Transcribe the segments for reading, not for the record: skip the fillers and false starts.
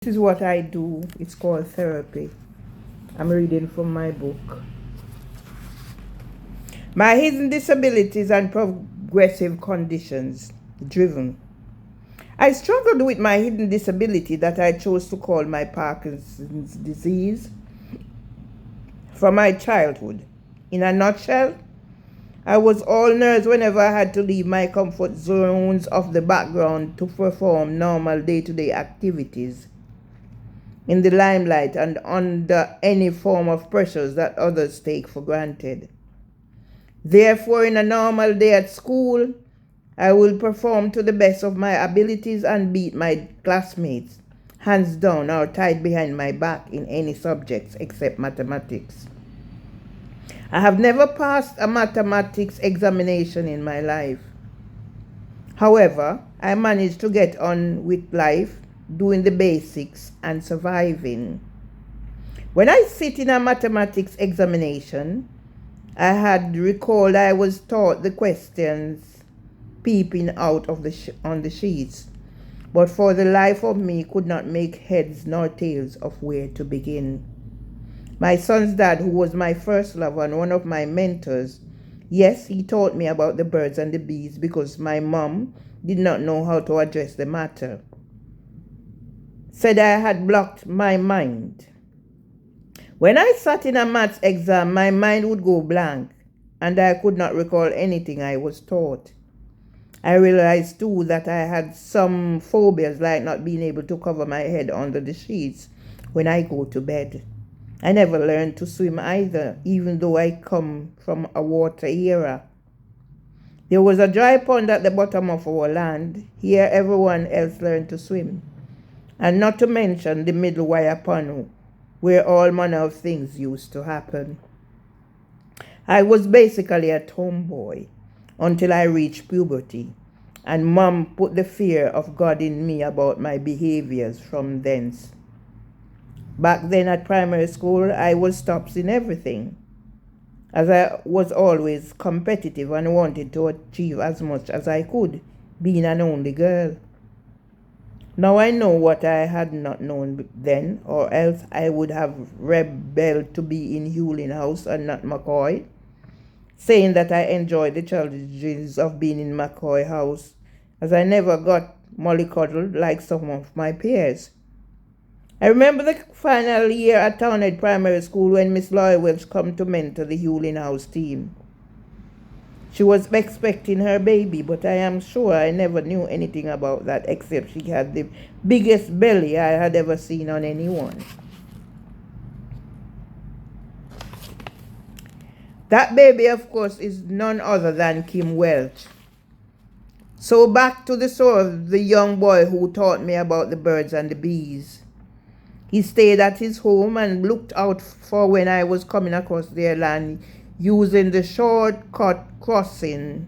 This is what I do. It's called therapy. I'm reading from my book. My hidden disabilities and progressive conditions. Driven. I struggled with my hidden disability that I chose to call my Parkinson's disease from my childhood. In a nutshell, I was all nerves whenever I had to leave my comfort zones of the background to perform normal day-to-day activities in the limelight and under any form of pressures that others take for granted. Therefore, in a normal day at school, I will perform to the best of my abilities and beat my classmates, hands down or tied behind my back in any subjects except mathematics. I have never passed a mathematics examination in my life. However, I managed to get on with life, doing the basics and surviving. When I sit in a mathematics examination, I had recalled I was taught the questions peeping out of on the sheets, but for the life of me could not make heads nor tails of where to begin. My son's dad, who was my first love and one of my mentors, yes, he taught me about the birds and the bees because my mom did not know how to address the matter. Said I had blocked my mind. When I sat in a maths exam, my mind would go blank and I could not recall anything I was taught. I realized too that I had some phobias like not being able to cover my head under the sheets when I go to bed. I never learned to swim either, even though I come from a water era. There was a dry pond at the bottom of our land. Here everyone else learned to swim. And not to mention the middle wire pond, where all manner of things used to happen. I was basically a tomboy until I reached puberty, and Mom put the fear of God in me about my behaviors from thence. Back then at primary school, I was tops in everything, as I was always competitive and wanted to achieve as much as I could, being an only girl. Now I know what I had not known then, or else I would have rebelled to be in Hewlin House and not McCoy, saying that I enjoyed the challenges of being in McCoy House, as I never got mollycoddled like some of my peers. I remember the final year at Townhead Primary School when Miss Loy Welch come to mentor the Hewlin House team. She was expecting her baby, but I am sure I never knew anything about that except she had the biggest belly I had ever seen on anyone. That baby, of course, is none other than Kim Welch. So back to the story of the young boy who taught me about the birds and the bees. He stayed at his home and looked out for when I was coming across their land using the shortcut crossing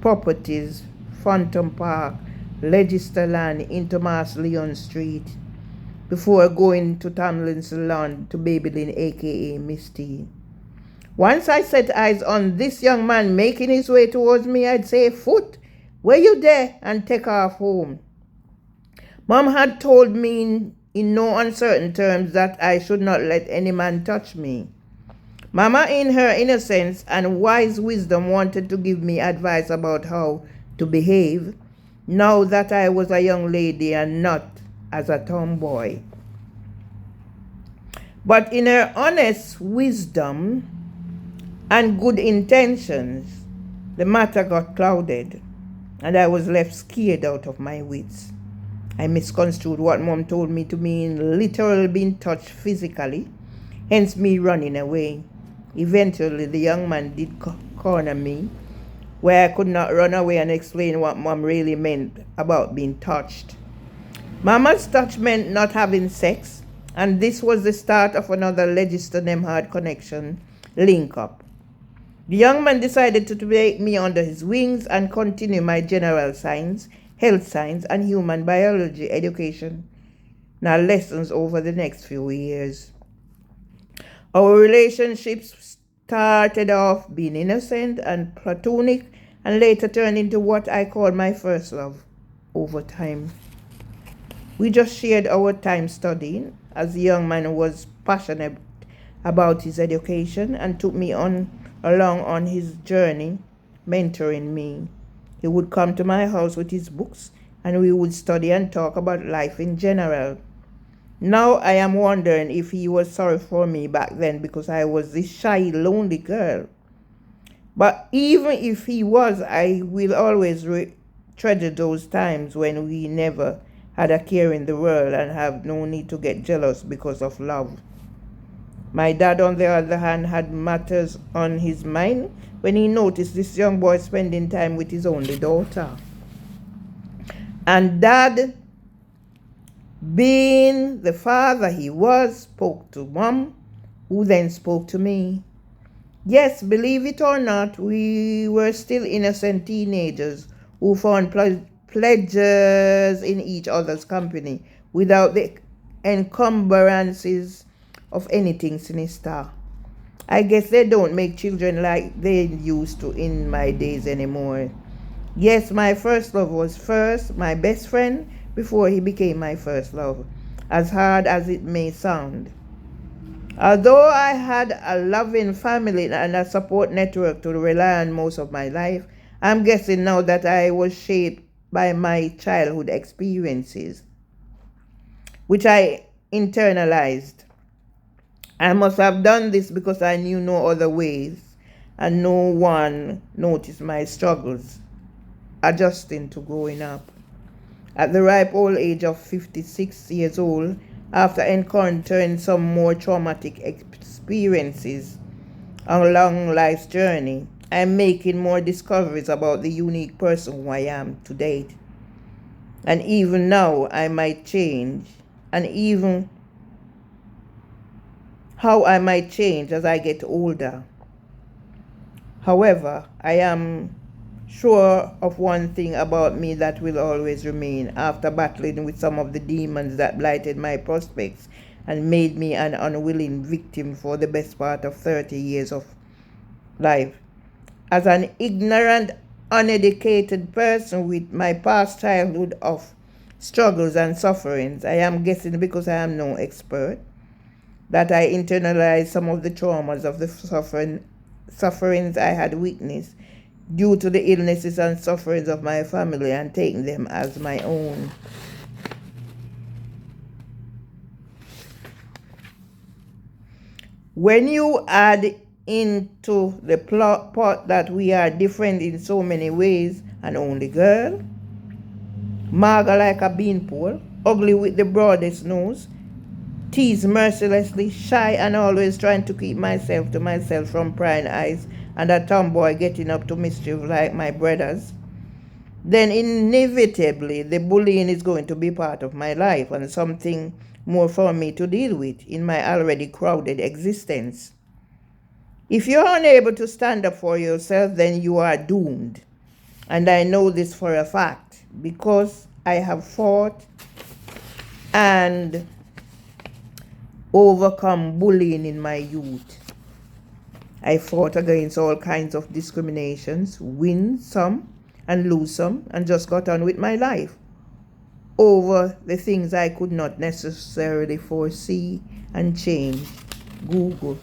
properties, Phantom Park, Leicester Land into Mass Leon Street, before going to Tomlinson Lawn to Babylin, aka Misty. Once I set eyes on this young man making his way towards me, I'd say, "Foot, where you there?" and take off home. Mom had told me in no uncertain terms that I should not let any man touch me. Mama, in her innocence and wise wisdom, wanted to give me advice about how to behave, now that I was a young lady and not as a tomboy. But in her honest wisdom and good intentions, the matter got clouded, and I was left scared out of my wits. I misconstrued what Mom told me to mean literally being touched physically, hence me running away. Eventually, the young man did corner me, where I could not run away and explain what Mom really meant about being touched. Mama's touch meant not having sex, and this was the start of another Leicester-NEMBHARD connection link-up. The young man decided to take me under his wings and continue my general science, health science, and human biology education lessons over the next few years. Our relationships started off being innocent and platonic and later turned into what I call my first love over time. We just shared our time studying, as the young man was passionate about his education and took me along on his journey, mentoring me. He would come to my house with his books and we would study and talk about life in general. Now I am wondering if he was sorry for me back then because I was this shy, lonely girl. But even if he was, I will always treasure those times when we never had a care in the world and have no need to get jealous because of love. My dad, on the other hand, had matters on his mind when he noticed this young boy spending time with his only daughter. And Dad, being the father he was, spoke to Mom, who then spoke to me. Yes, believe it or not, we were still innocent teenagers who found pleasures in each other's company without the encumbrances of anything sinister. I guess they don't make children like they used to in my days anymore. Yes, my first love was first my best friend before he became my first love, as hard as it may sound. Although I had a loving family and a support network to rely on most of my life, I'm guessing now that I was shaped by my childhood experiences, which I internalized. I must have done this because I knew no other ways, and no one noticed my struggles adjusting to growing up. At the ripe old age of 56 years old, after encountering some more traumatic experiences along life's journey, I'm making more discoveries about the unique person who I am to date. And even now, I might change, and even how I might change as I get older. However, I am sure of one thing about me that will always remain after battling with some of the demons that blighted my prospects and made me an unwilling victim for the best part of 30 years of life. As an ignorant, uneducated person with my past childhood of struggles and sufferings, I am guessing because I am no expert, that I internalized some of the traumas of the sufferings I had witnessed due to the illnesses and sufferings of my family and taking them as my own. When you add into the pot that we are different in so many ways, an only girl, mager like a beanpole, ugly with the broadest nose, teased mercilessly, shy and always trying to keep myself to myself from prying eyes, and a tomboy getting up to mischief like my brothers, then inevitably the bullying is going to be part of my life and something more for me to deal with in my already crowded existence. If you're unable to stand up for yourself, then you are doomed. And I know this for a fact because I have fought and overcome bullying in my youth. I fought against all kinds of discriminations, win some and lose some, and just got on with my life over the things I could not necessarily foresee and change. Google.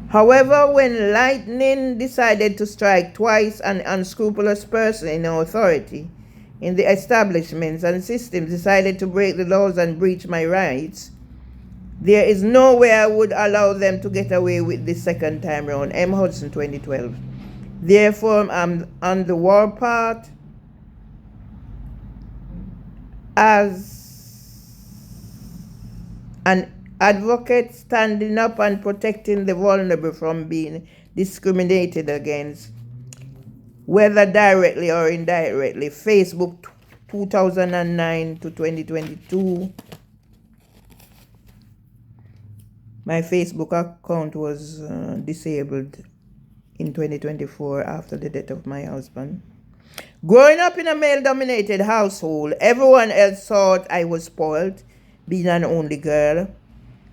However, when lightning decided to strike twice, an unscrupulous person in authority in the establishments and systems decided to break the laws and breach my rights, there is no way I would allow them to get away with this second time round. M. Hudson, 2012. Therefore, I'm on the war path as an advocate, standing up and protecting the vulnerable from being discriminated against, whether directly or indirectly. Facebook, 2009 to 2022. My Facebook account was disabled in 2024 after the death of my husband. Growing up in a male-dominated household, everyone else thought I was spoiled, being an only girl.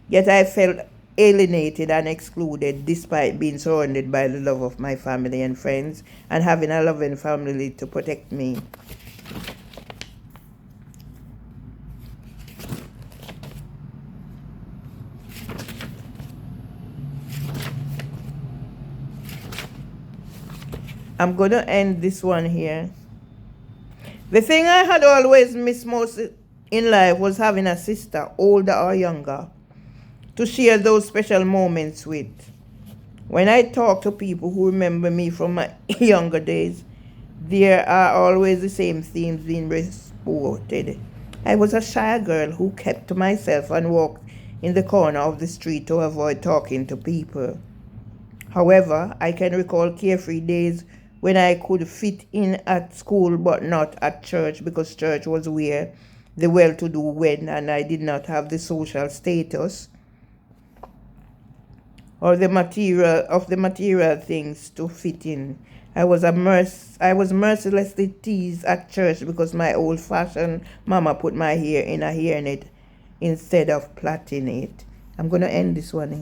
Yet I felt alienated and excluded despite being surrounded by the love of my family and friends and having a loving family to protect me. I'm going to end this one here. The thing I had always missed most in life was having a sister, older or younger, to share those special moments with. When I talk to people who remember me from my younger days, there are always the same themes being reported. I was a shy girl who kept to myself and walked in the corner of the street to avoid talking to people. However, I can recall carefree days when I could fit in at school but not at church, because church was where the well-to-do went and I did not have the social status or the material things to fit in. I was mercilessly teased at church because my old-fashioned mama put my hair in a hairnet instead of plaiting it. I'm going to end this one here.